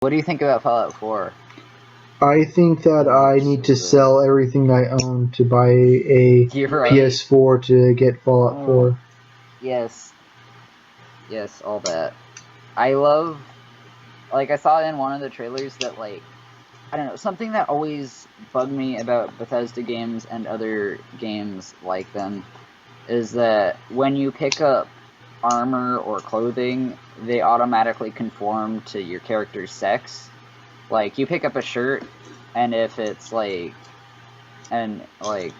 What do you think about Fallout 4? I think that I need to sell everything I own to buy a You're right. PS4 to get Fallout 4. Yes. Yes, all that. I love, like, I saw in one of the trailers that, like, I don't know, something that always bugged me about Bethesda games and other games like them is that when you pick up armor or clothing, they automatically conform to your character's sex. Like, you pick up a shirt, and if it's, like, and, like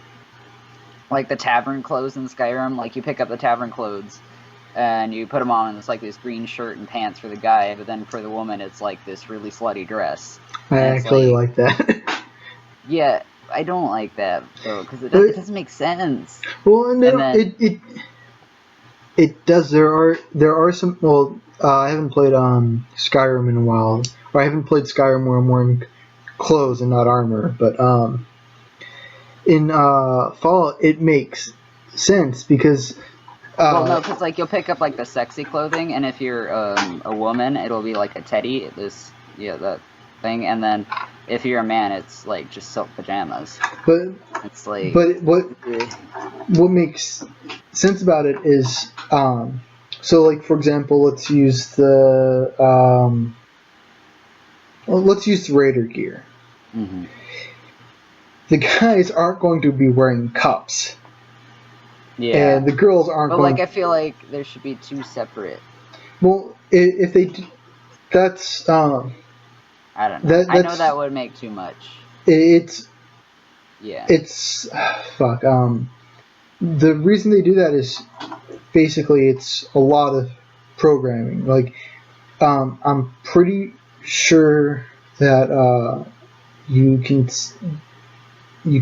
the tavern clothes in Skyrim, like, you pick up the tavern clothes, and you put them on, and it's like this green shirt and pants for the guy, but then for the woman, it's like this really slutty dress. I actually like that. Yeah, I don't like that though, because it doesn't make sense. Well, no, it does. There are some. Well, I haven't played Skyrim in a while, or I haven't played Skyrim where I'm wearing clothes and not armor. But in Fallout, it makes sense because. Well, no, because like you'll pick up like the sexy clothing, and if you're a woman, it'll be like a teddy, that thing, and then if you're a man, it's like just silk pajamas. But it's like. But what makes sense about it is so like for example, let's use the Raider gear. Mm-hmm. The guys aren't going to be wearing cups. Yeah. And the girls aren't. But like, I feel like there should be two separate. Well, if they, that's. I don't know. I know that would make too much. It's. Yeah. It's fuck. The reason they do that is basically it's a lot of programming. Like, I'm pretty sure that you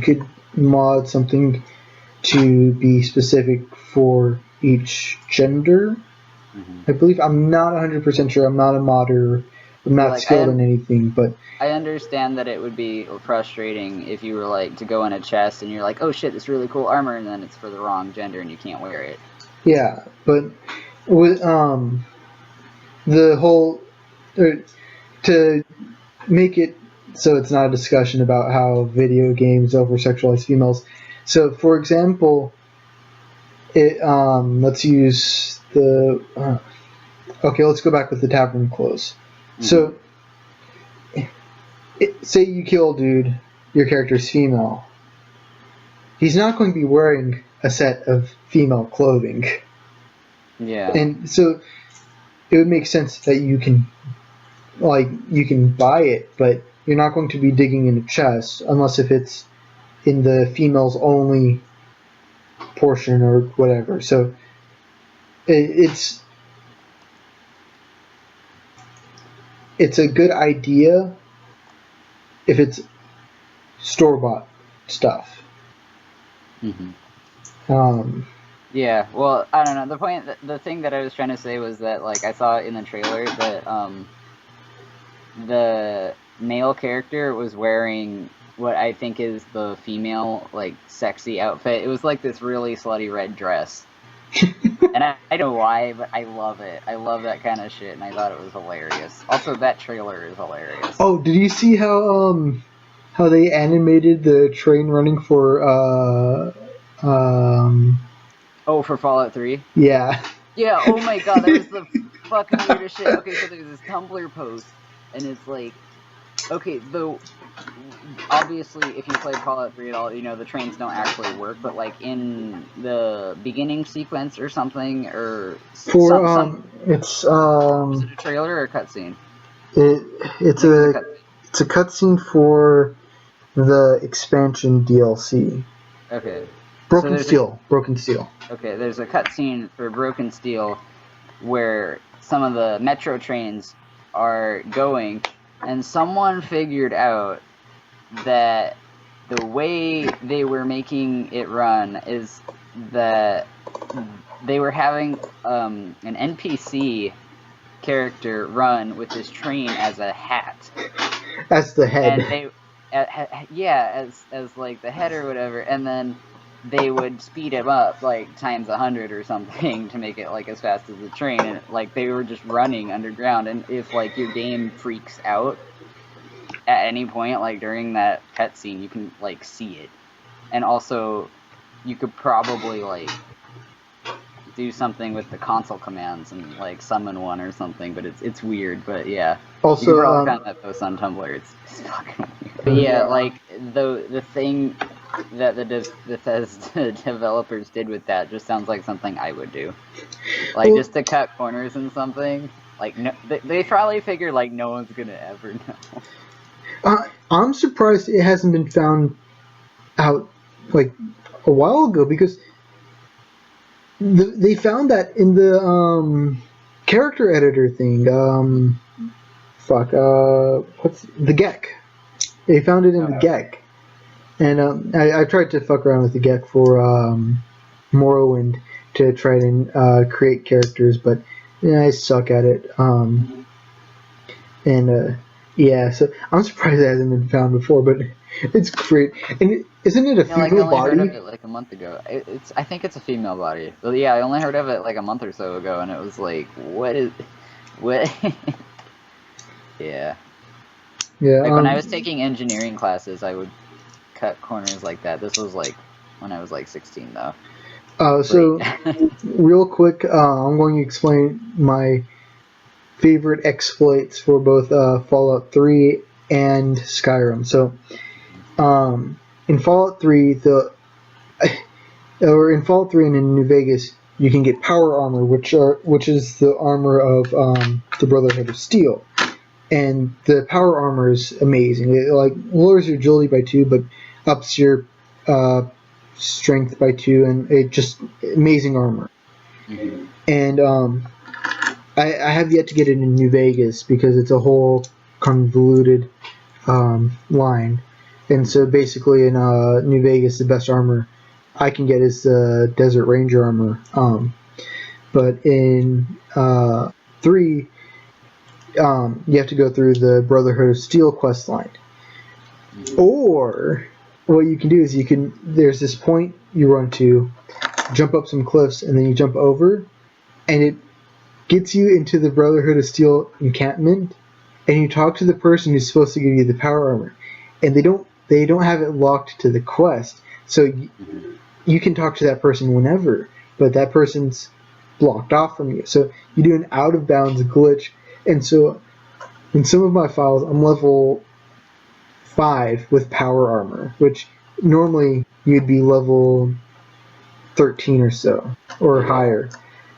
could mod something to be specific for each gender. Mm-hmm. I believe. I'm not 100% sure. I'm not a modder. I'm not skilled in anything, but I understand that it would be frustrating if you were like to go in a chest and you're like, oh shit, this really cool armor, and then it's for the wrong gender and you can't wear it. Yeah, but with the whole to make it so it's not a discussion about how video games over sexualize females. So, for example, let's use the. Okay, let's go back with the tavern clothes. Mm-hmm. So, say you kill a dude, your character's female. He's not going to be wearing a set of female clothing. Yeah. And so, it would make sense that you can buy it, but you're not going to be digging in a chest unless if it's in the females only portion or whatever. So it's a good idea if it's store-bought stuff. Mm-hmm. Yeah, well, I don't know. The thing that I was trying to say was that, like, I saw in the trailer that the male character was wearing what I think is the female, like, sexy outfit. It was like this really slutty red dress. And I don't know why, but I love it. I love that kind of shit, and I thought it was hilarious. Also, that trailer is hilarious. Oh, did you see how they animated the train running for Oh, for Fallout 3? Yeah. Yeah, oh my god, that was the fucking weirdest shit. Okay, so there's this Tumblr post, and it's like, okay, obviously, if you play Fallout 3 at all, you know the trains don't actually work, but like in the beginning sequence or something, or it's is it a trailer or a cutscene? It's a cutscene for the expansion DLC. Okay. Broken Steel. Okay, there's a cutscene for Broken Steel where some of the metro trains are going, and someone figured out that the way they were making it run is that they were having an NPC character run with this train as a hat. As the head. And as like the head or whatever, and then they would speed it up like times 100 or something to make it like as fast as the train, and like they were just running underground. And if like your game freaks out at any point, like during that cutscene, you can like see it. And also, you could probably like do something with the console commands and like summon one or something, but it's weird. But yeah, you can Also, probably find that post on Tumblr. It's fucking weird. But yeah, like the thing that the Bethesda developers did with that just sounds like something I would do. Like just to cut corners in something. Like no, they probably figured like no one's gonna ever know. I'm surprised it hasn't been found out like a while ago, because they found that in the character editor thing. What's the Gek? They found it in the Gek, and I tried to fuck around with the Gek for Morrowind to try to create characters, but I suck at it. Yeah, so I'm surprised it hasn't been found before, but it's great. And isn't it a female I only body? heard of it like a month ago. I think it's a female body. But yeah, I only heard of it like a month or so ago, and it was like, what? Yeah. Yeah. Like when I was taking engineering classes, I would cut corners like that. This was like when I was like 16 though. So real quick, I'm going to explain my favorite exploits for both Fallout 3 and Skyrim. So, in Fallout 3, in Fallout 3 and in New Vegas, you can get power armor, which is the armor of the Brotherhood of Steel, and the power armor is amazing. It like lowers your agility by 2, but ups your strength by 2, and it just amazing armor. Mm-hmm. And I have yet to get it in New Vegas because it's a whole convoluted line. And so basically in New Vegas, the best armor I can get is the Desert Ranger armor. But in 3, you have to go through the Brotherhood of Steel quest line. Or what you can do is there's this point you run to, jump up some cliffs, and then you jump over, and it gets you into the Brotherhood of Steel encampment, and you talk to the person who's supposed to give you the power armor, and they don't have it locked to the quest, so you can talk to that person whenever, but that person's blocked off from you. So you do an out of bounds glitch, and so in some of my files, I'm level 5 with power armor, which normally you'd be level 13 or so, or higher.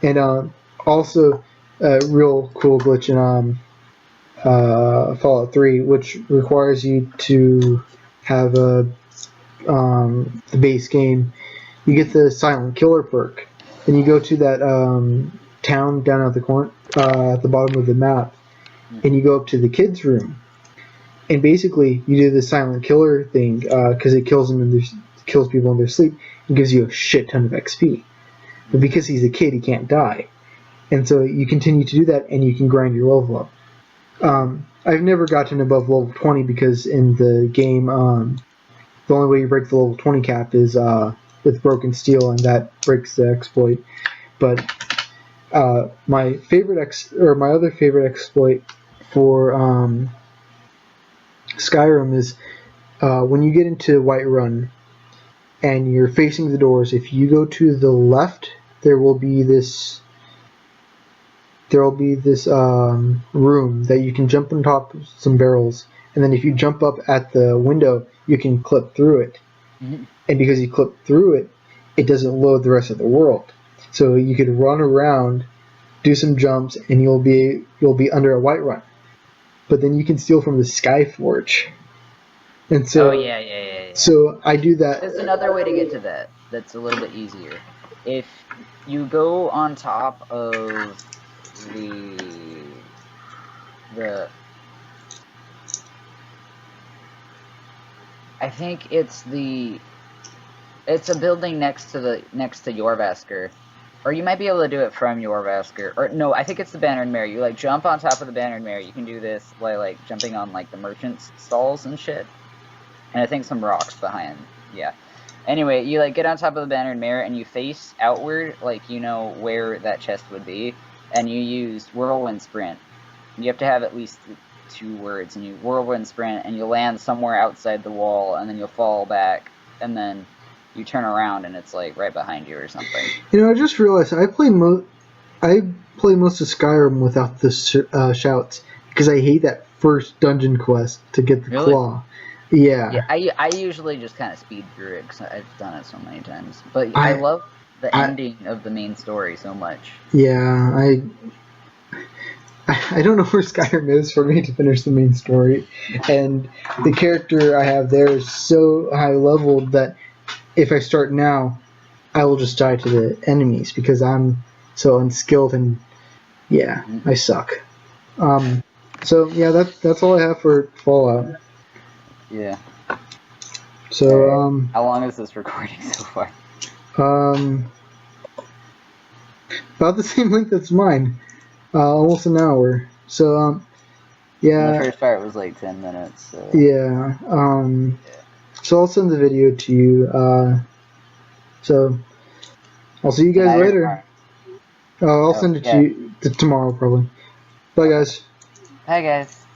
And also a real cool glitch in Fallout 3, which requires you to have the base game. You get the Silent Killer perk, and you go to that town down at the bottom of the map, and you go up to the kids' room, and basically you do the Silent Killer thing because it kills people in their sleep and gives you a shit ton of XP. But because he's a kid, he can't die. And so you continue to do that, and you can grind your level up. I've never gotten above level 20 because in the game, the only way you break the level 20 cap is with broken steel, and that breaks the exploit. But my other favorite exploit for Skyrim is when you get into Whiterun and you're facing the doors. If you go to the left, there will be this room that you can jump on top of some barrels, and then if you jump up at the window, you can clip through it. Mm-hmm. And because you clip through it, it doesn't load the rest of the world. So you could run around, do some jumps, and you'll be under a Whiterun. But then you can steal from the Skyforge. And so, yeah. So I do that. There's another way to get to that that's a little bit easier. If you go on top of the I think it's a building next to Jorvaskr. Or you might be able to do it from Jorvaskr. Or no, I think it's the Bannered Mare. You like jump on top of the Bannered Mare. You can do this by like jumping on like the merchants' stalls and shit. And I think some rocks behind. Yeah. Anyway, you like get on top of the bannered mare and you face outward, like you know where that chest would be, and you use whirlwind sprint. You have to have at least 2 words, and you whirlwind sprint, and you land somewhere outside the wall, and then you'll fall back, and then you turn around, and it's like right behind you or something. You know, I just realized I play most of Skyrim without the shouts because I hate that first dungeon quest to get the Really? claw. Yeah. Yeah, I usually just kind of speed through it because I've done it so many times. But I love the I ending of the main story so much. yeah, I don't know where Skyrim is for me to finish the main story, and the character I have there is so high leveled that if I start now, I will just die to the enemies because I'm so unskilled and yeah, I suck. So yeah, that's all I have for Fallout. Yeah. So Right. How long is this recording so far? About the same length as mine, almost an hour. So yeah. And the first part was like 10 minutes. So. Yeah. So I'll send the video to you. So I'll see you guys later. I'll send it to you tomorrow probably. Bye guys. Hi guys.